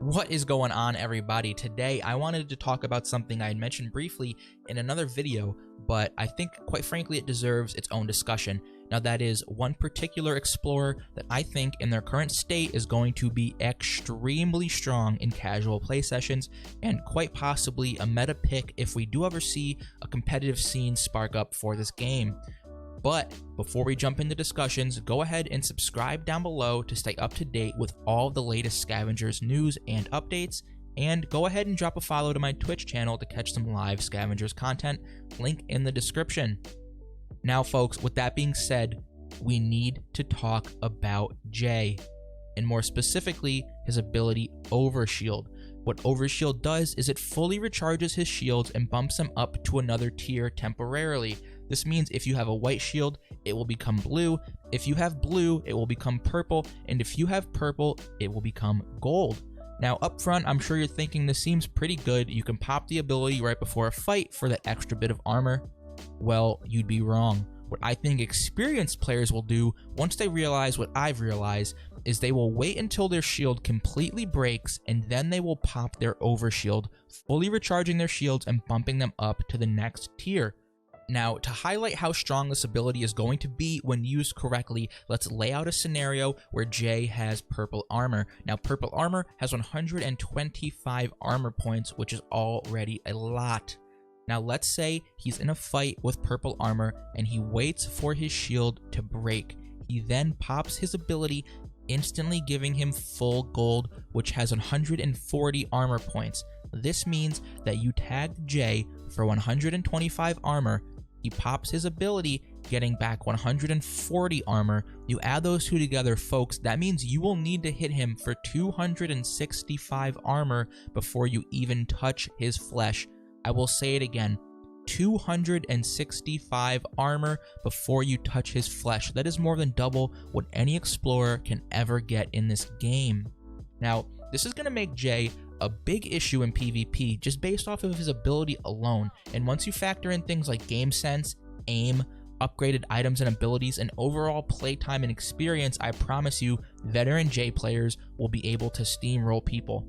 What is going on, everybody? Today I wanted to talk about something I had mentioned briefly in another video, but I think quite frankly it deserves its own discussion. Now that is one particular explorer that I think in their current state is going to be extremely strong in casual play sessions and quite possibly a meta pick if we do ever see a competitive scene spark up for this game. But before we jump into discussions, go ahead and subscribe down below to stay up to date with all the latest Scavengers news and updates, and go ahead and drop a follow to my Twitch channel to catch some live Scavengers content, link in the description. Now folks, with that being said, we need to talk about Jay, and more specifically, his ability Overshield. What Overshield does is it fully recharges his shields and bumps them up to another tier temporarily. This means if you have a white shield, it will become blue. If you have blue, it will become purple. And if you have purple, it will become gold. Now up front, I'm sure you're thinking this seems pretty good. You can pop the ability right before a fight for that extra bit of armor. Well, you'd be wrong. What I think experienced players will do once they realize what I've realized is they will wait until their shield completely breaks and then they will pop their Overshield, fully recharging their shields and bumping them up to the next tier. Now, to highlight how strong this ability is going to be when used correctly, let's lay out a scenario where Jay has purple armor. Now, purple armor has 125 armor points, which is already a lot. Now, let's say he's in a fight with purple armor and he waits for his shield to break. He then pops his ability, instantly giving him full gold, which has 140 armor points. This means that you tagged Jay for 125 armor. He pops his ability, getting back 140 armor. You add those two together, folks, that means you will need to hit him for 265 armor before you even touch his flesh. I will say it again, 265 armor before you touch his flesh. That is more than double what any explorer can ever get in this game. Now, this is going to make Jay a big issue in PvP just based off of his ability alone, and once you factor in things like game sense, aim, upgraded items and abilities, and overall playtime and experience, I promise you veteran Jay players will be able to steamroll people.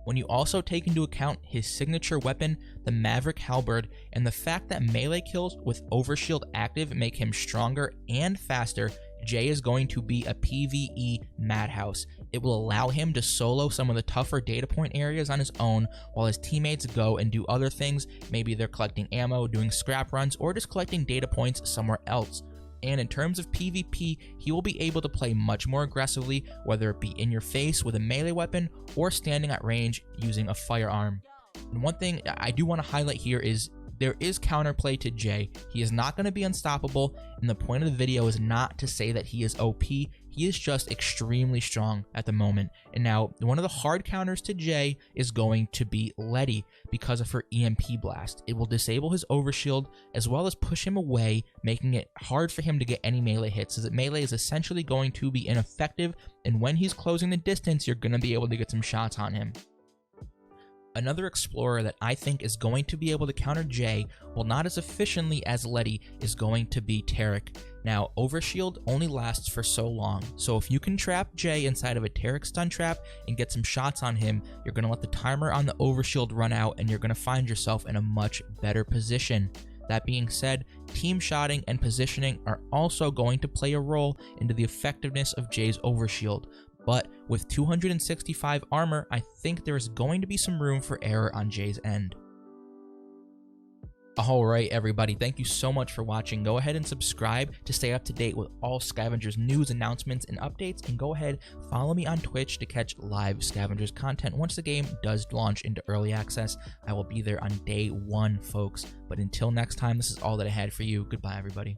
When you also take into account his signature weapon, the Maverick Halberd, and the fact that melee kills with Overshield active make him stronger and faster, Jay is going to be a PvE madhouse. It will allow him to solo some of the tougher data point areas on his own while his teammates go and do other things. Maybe they're collecting ammo, doing scrap runs, or just collecting data points somewhere else. And in terms of PvP, he will be able to play much more aggressively, whether it be in your face with a melee weapon or standing at range using a firearm. And one thing I do want to highlight here is there is counterplay to Jay. He is not going to be unstoppable, and the point of the video is not to say that he is OP. He is just extremely strong at the moment. And now, one of the hard counters to Jay is going to be Letty because of her EMP blast. It will disable his Overshield as well as push him away, making it hard for him to get any melee hits, as that melee is essentially going to be ineffective, and when he's closing the distance, you're going to be able to get some shots on him. Another explorer that I think is going to be able to counter Jay, while not as efficiently as Letty, is going to be Tarek. Now, Overshield only lasts for so long, so if you can trap Jay inside of a Tarek stun trap and get some shots on him, you're going to let the timer on the Overshield run out and you're going to find yourself in a much better position. That being said, team shotting and positioning are also going to play a role into the effectiveness of Jay's Overshield. But with 265 armor, I think there is going to be some room for error on Jay's end. Alright everybody, thank you so much for watching. Go ahead and subscribe to stay up to date with all Scavengers news, announcements, and updates. And go ahead, follow me on Twitch to catch live Scavengers content. Once the game does launch into early access, I will be there on day 1, folks. But until next time, this is all that I had for you. Goodbye everybody.